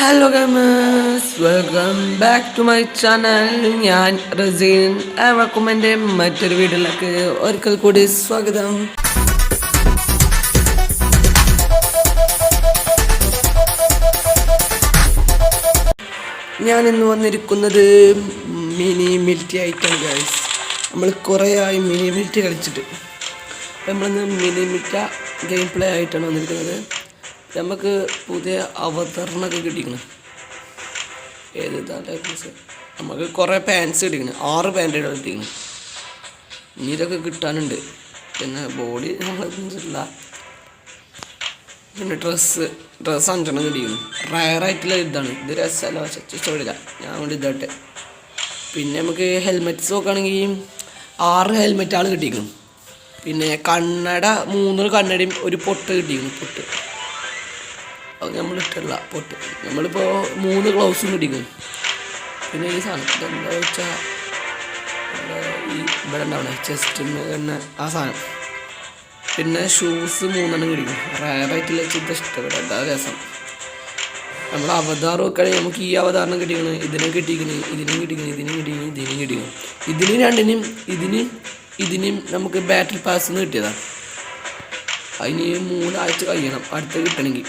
Hello gamers, welcome back to my channel. ഞാൻ റസീൻ. ഏവർക്കും എൻ്റെ മറ്റൊരു വീഡിയോയിലേക്ക് ഒരിക്കൽ കൂടി സ്വാഗതം. ഞാൻ ഇന്ന് വന്നിരിക്കുന്നത് മിനി മിലിറ്റി ആയിട്ടാണ് ഗൈസ്. നമ്മൾ കുറേ ആയി മിനി മിലിറ്റി കളിച്ചിട്ട്. നമ്മളിന്ന് മിനി മിലിറ്റ ഗെയിം പ്ലേ ആയിട്ടാണ് വന്നിരിക്കുന്നത്. നമുക്ക് പുതിയ അവതരണമൊക്കെ കിട്ടിക്കണം. ഏത് നമുക്ക് കുറേ പാൻസ് കിട്ടിക്കണം. 6 പാൻറ്റുകൾ കിട്ടിക്കണം. ഇനി ഇതൊക്കെ കിട്ടാനുണ്ട്. പിന്നെ ബോഡി നമ്മളില്ല. പിന്നെ ഡ്രസ്സ് 5 കിട്ടിക്കണം. റയറായിട്ടുള്ള ഇതാണ്. ഇത് രസമല്ല, പക്ഷെ ഇഷ്ടപ്പെടില്ല. ഞാൻ കൊണ്ട് ഇതാട്ടെ. പിന്നെ നമുക്ക് ഹെൽമെറ്റ്സ് നോക്കുകയാണെങ്കിൽ 6 ഹെൽമെറ്റ് ആൾ കിട്ടിക്കണം. പിന്നെ കണ്ണട 3 കണ്ണടയും ഒരു പൊട്ട് കിട്ടിക്കണം. പൊട്ട് അത് നമ്മളിട്ടുള്ള പൊട്ട്. നമ്മളിപ്പോൾ 3 ഗ്ലൗസും കിട്ടിക്കും. പിന്നെ ഈ സാധനം എന്താ വെച്ചാൽ ഈ ഇവിടെ ഉണ്ടാവണേ ചെസ്റ്റിന് തന്നെ ആ സാധനം. പിന്നെ ഷൂസ് 3 കിട്ടിക്കും. റയറായിട്ടുള്ള ചിന്ത ഇഷ്ടപ്പെട്ട എന്താ രസം. നമ്മൾ അവതാർ നോക്കുകയാണെങ്കിൽ നമുക്ക് ഈ അവതാരണം കിട്ടിക്കണം, ഇതിനും കിട്ടിക്കണം, ഇതിനും കിട്ടിക്കണം, ഇതിനും കിട്ടിക്കണം, ഇതിനും കിട്ടിക്കണം. ഇതിനും രണ്ടിനും ഇതിനും നമുക്ക് ബാറ്റിൽ പാസ് കിട്ടിയതാണ്. അതിന് 3 ആഴ്ച കഴിയണം അടുത്ത് കിട്ടണമെങ്കിൽ.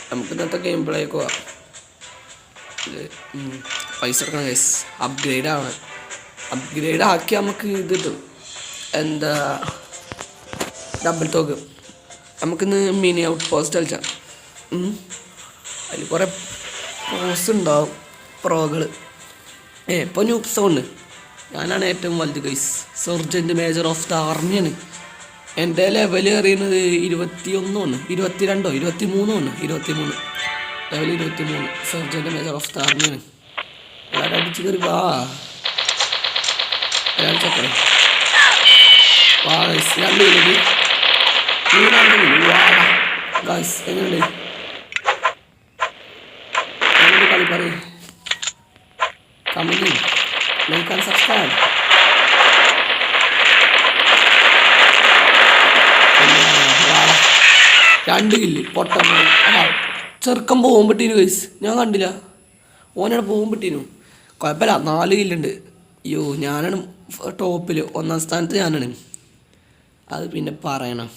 നമുക്ക് ഇന്നത്തെ ഗെയിം പ്ലേക്ക് പോവാം. ഇത് പൈസ എടുക്കണം ഗൈസ്. അപ്ഗ്രേഡ് ആക്കി നമുക്ക് ഇത് കിട്ടും. എന്താ ഡബിൾ തോക്ക്. നമുക്കിന്ന് മിനി ഔട്ട് പോസ്റ്റ് കളിച്ചാൽ അതിൽ കുറേ പോസ് ഉണ്ടാവും. പ്രോകൾ ഇപ്പോൾ ന്യൂപ്സ് ഉണ്ട്. ഞാനാണ് ഏറ്റവും വലുത് guys. Sergeant major of the ആർമിയാണ്. എൻ്റെ ലെവൽ അറിയുന്നത് 21 22 23 level 23. Sergeant major of the ആർമിയാണ്. എല്ലാവരും അടിച്ച് കയറി വാ. ചക്കര വാ ഗൈസ്. 2 ഗൈസ്. എങ്ങനെയുണ്ട് കളി പറയും. Comment like and subscribe. 2 kill Pottan. ചെറുക്കം പോകുമ്പോട്ടീനു guys. ഞാൻ കണ്ടില്ല. ഓനാണ് പോകുമ്പോട്ടീനു. കുഴപ്പമില്ല, 4 കില്ലുണ്ട്. അയ്യോ, ഞാനാണ് ടോപ്പിൽ 1ാം സ്ഥാനത്ത് ഞാനാണ്. അത് പിന്നെ പറയണം.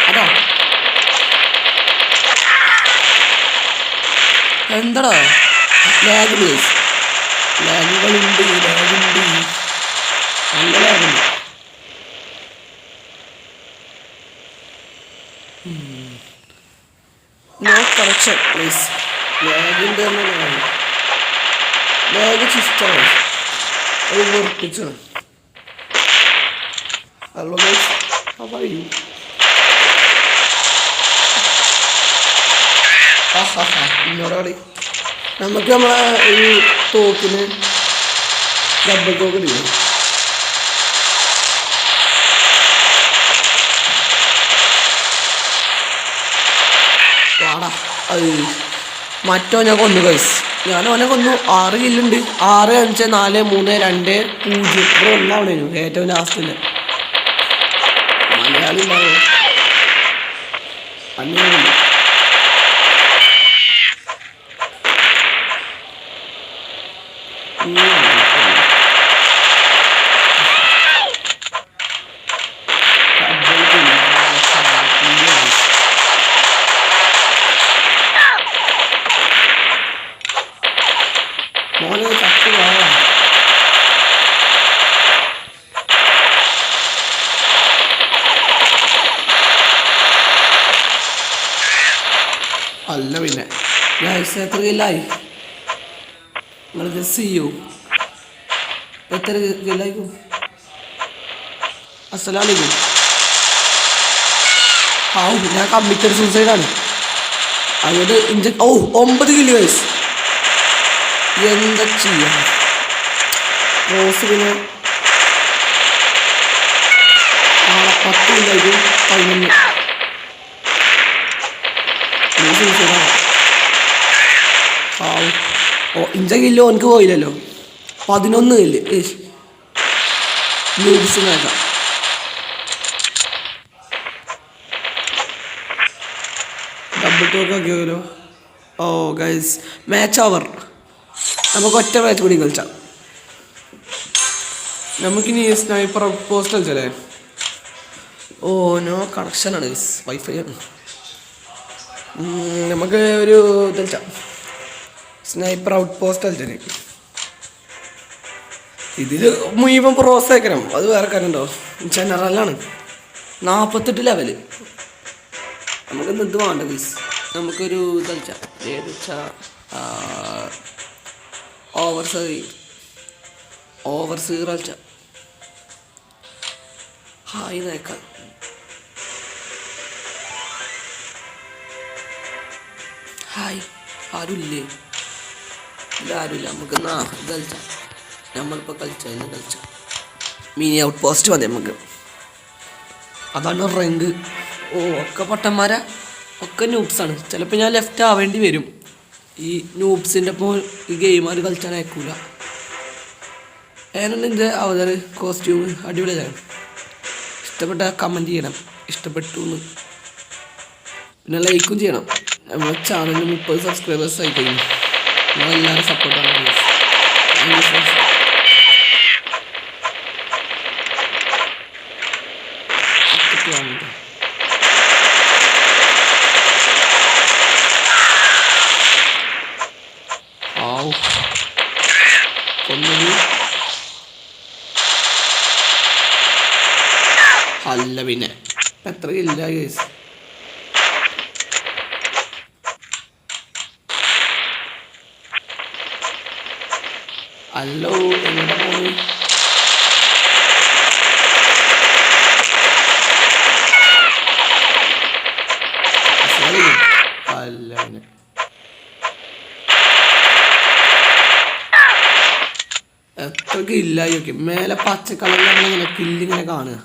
അതാ എന്താടാ ലാഗ് ഗൈസ്. ലാഗുകളുണ്ട്. നല്ല ലാഗുണ്ട്. No correction please. ലാഗിൻ്റെ തന്നെ ലാഗ് സിസ്റ്റമാണ്. അത് വെറുപ്പിച്ചാണ്. Hello guys, how are you? ഇന്നോടാടി നമുക്ക് നമ്മളെ ഈ തോക്കിന് ഡബിൾ തോക്ക് ഇടിക്കും. അത് മറ്റോ ഞാൻ കൊന്നു ഗൈസ്. ഞാൻ ഓനെ കൊന്നു. 6 കില്ലുണ്ട്. 6 5 4 3 2 0. ഇവിടെ ഒന്നാവണേനു ഏറ്റവും ലാസ്റ്റില്. മലയാളി ഉണ്ടാവും. അങ്ങനെ മോനെ ചത്തു പോയാ. അല്ല പിന്നെ ഗൈസ് എത്ര കില്ലായി നിങ്ങൾ ഗസ് ചെയ്യൂ. എത്ര കില്ലായിക്കും? അസ്സലാമലൈക്കും. ഞാൻ കമ്മിറ്റഡ് സൂസൈഡാണ്. അതുകൊണ്ട് 9 കില്ല് ഗൈസ്. എന്താ ചെയ്യാ? റോസ് പിന്നെ 10 കില്ലായിരിക്കും. 11 ഇഞ്ച കില്ലോ എനിക്ക് പോയില്ലല്ലോ. 11 കില്ല്. ന്യൂസ് നോക്കാം. ഡബിൾ ടോക്ക് ആക്കിയാലോ. ഓ ഗൈസ്, മാച്ച് ഓവർ. നമുക്ക് ഒറ്റ മാച്ച് കൂടി കളിച്ചാം. നമുക്കിനി സ്നൈപ്പർ പോസ്റ്റ് കളിച്ചല്ലേ. ഓ നോ കണക്ഷനാണ് ഗൈസ്, വൈഫൈ ആണ്. നമുക്ക് ഒരു കളിച്ചാം, സ്നൈപ്പർ ഔട്ട് പോസ്റ്റ് കളിച്ചാൽ. ഇതിൽ മുഴുവൻ പ്രോസേക്കണം, അത് വേറെ കാര്യമുണ്ടോ. ജനറലാണ് 48 ലെവല്. നമുക്ക് ഇത് വേണ്ട ഗൈസ്. നമുക്കൊരു കളിച്ചാൽ ഏത് വെച്ചാൽ ഓവർസീർ കളിച്ചാൽ. ഹായ് നോക്കാം. ഹായ്, ആരുമില്ലേ? ഇതാരുമില്ല. നമുക്ക് ഇത് കളിച്ചാൽ. നമ്മളിപ്പോൾ കളിച്ച മിനി ഔട്ട് പോസ്റ്റ് മതി നമുക്ക്. അതാണ് റാങ്ക്. ഓ ഒക്കെ പൊട്ടന്മാരാ, ഒക്കെ നൂബ്സാണ്. ചിലപ്പോൾ ഞാൻ ലെഫ്റ്റ് ആവേണ്ടി വരും. ഈ നൂബ്സിൻ്റെ ഒപ്പം ഈ ഗെയിമാർ കളിച്ചാൽ അയക്കൂല. ഏതാണ് എൻ്റെ അവതാർ കോസ്റ്റ്യൂം? അടിപൊളിയാണ്. ഇഷ്ടപ്പെട്ട കമൻറ്റ് ചെയ്യണം, ഇഷ്ടപ്പെട്ടു എന്ന്. പിന്നെ ലൈക്കും ചെയ്യണം. നമ്മുടെ ചാനലിൽ 30 സബ്സ്ക്രൈബേഴ്സ് ആയി കഴിഞ്ഞു. നിങ്ങളെല്ലാവരും സപ്പോർട്ടാണ്. അല്ല പിന്നെ എത്ര ഇല്ല കേസ്. ഹലോ, എങ്ങോട്ടാ പോണു? അല്ല പിന്നെ എത്ര കില്ലായി. മേലെ പച്ചക്കളറിൽ നമ്മളിങ്ങനെ കില്ലിങ്ങനെ കാണുക.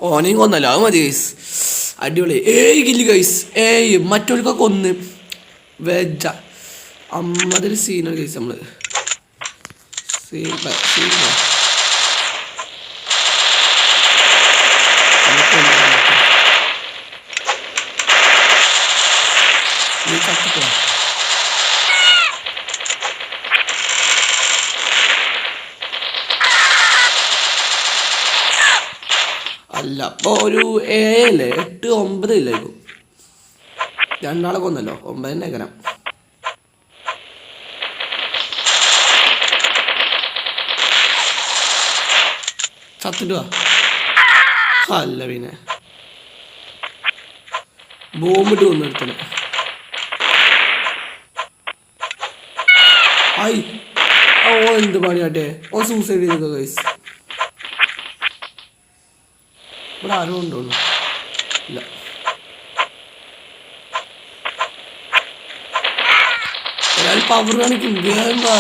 ഓനെയും കൊന്നല്ലോ, അത് മതി ഗൈസ്. അടിപൊളി. 7 കില്ല് ഗൈസ്. മറ്റൊരുക്കൊക്കെ ഒന്ന് വെജ അമ്മതൊരു സീനാണ് ഗൈസ്. നമ്മള് അല്ല അപ്പോൾ ഒരു 7 അല്ലേ, 8, 9 ഇല്ലായിരിക്കും. രണ്ടാളെ കൊന്നല്ലോ, 9 നഗരം. ചത്തിട്ട് വാ. അല്ല പിന്നെ ബോംബിട്ട് കൊന്നു എടുത്തന്നെ. ആയി ഓ എന്ത് പണിയാട്ടെ. ഓ സൂസൈഡ് ചെയ്തോ ഗൈസ്. ഇവിടെ ആരും ഉണ്ടോന്നു ഇല്ല. ഒരാൾ പവർ കാണിക്കും. എന്താ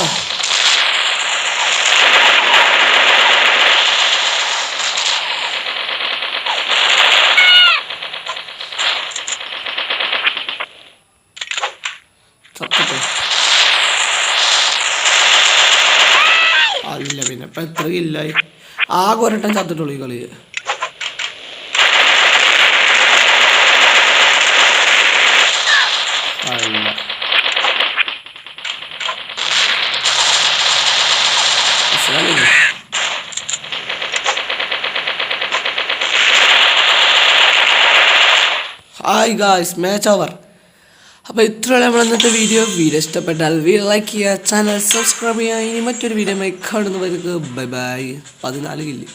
അല്ല പിന്നെ ഇപ്പം എത്ര ഇല്ലായി. ആകെ ഒരട്ടം ചത്തിട്ടുള്ളൂ ഈ കളി. അല്ല ഹായ് ഗായ്സ്, മാച്ച് ഓവർ. അപ്പോൾ ഇത്രയുള്ള നമ്മൾ ഇന്നത്തെ വീഡിയോ ഇഷ്ടപ്പെട്ടാൽ ലൈക്ക് ചെയ്യുക, ചാനൽ സബ്സ്ക്രൈബ് ചെയ്യുക. ഇനി മറ്റൊരു വീഡിയോ കാണുന്നവർക്ക് ബൈ ബൈ. 14 കില്ല്.